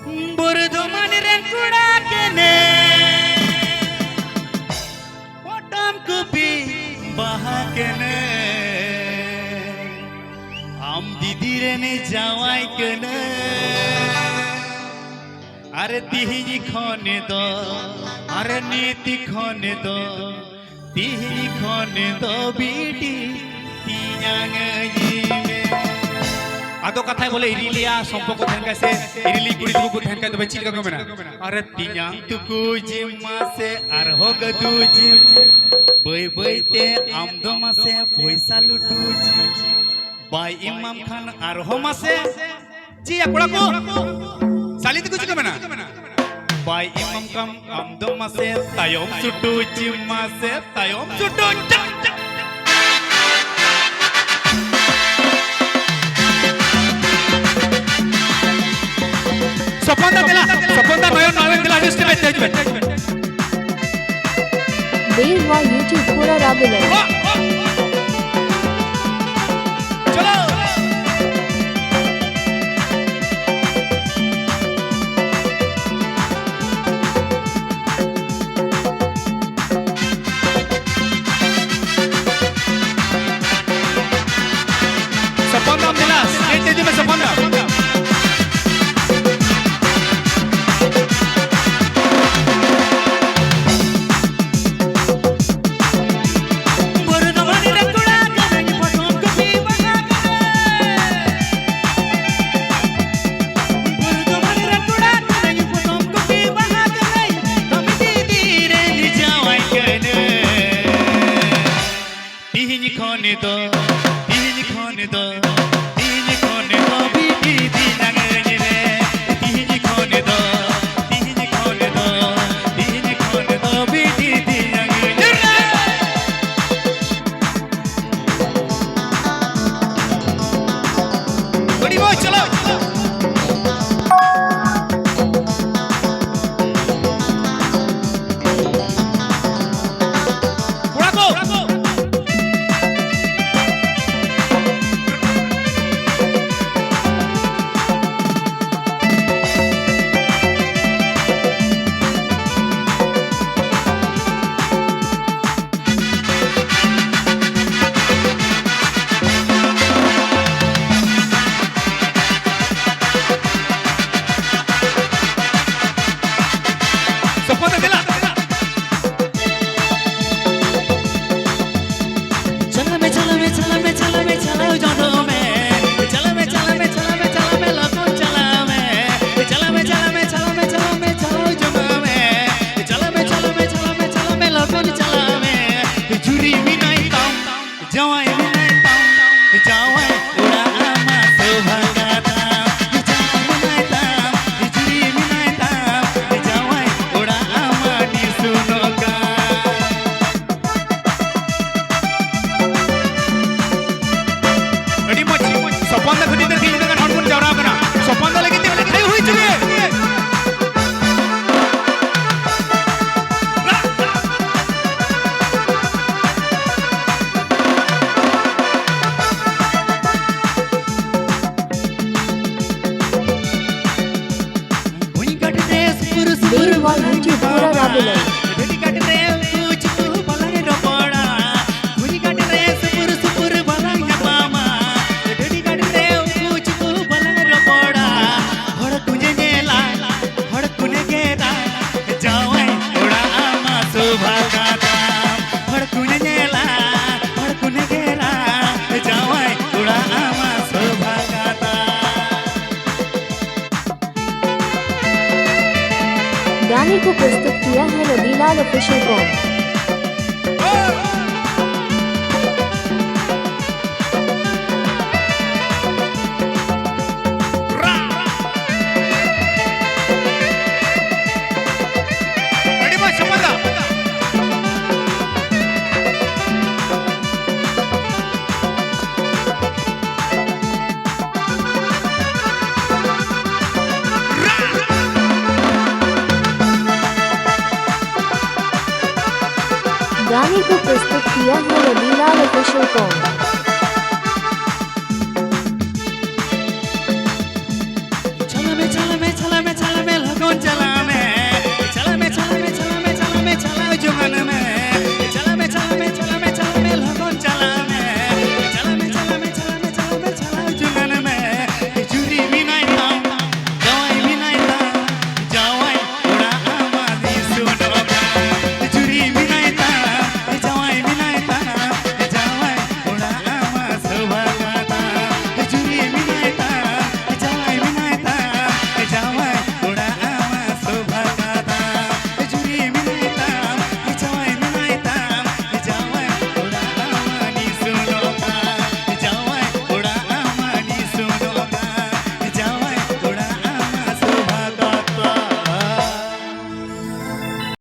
Burdhuman rengkuda kene Potam kupi baha kene Am didi rene jawai kene Are tihini khone do Are niti khone do Tihini khone do biti Tinyang yime आदो कथा बोले इरिलिया संपर्क then कैसे इरिली कुड़ी तुकु then कैसे बच्ची का कमेना अरे तिन्यां तुकु जिम्मा से अरहो गदू जिम बई बई ते आमदो मासे पैसा लुटू बाई इमाम खान अरहो मासे जी अकुड़ा को साली तुकु कमेना बाई इमाम खान आमदो मासे तायोम सुटू जिम्मा से तायोम सुटू Soponda noyon noyon dela list में तेज में बेरवा YouTube पूरा राबिल चलो Soponda dela तेज में soponda बेरवा YouTube पूरा राबिल गाने को प्रस्तुत किया है रदीलाल ऑफिशियल को गाने को प्रस्तुत किया है रदीलाल ऑफिशियल को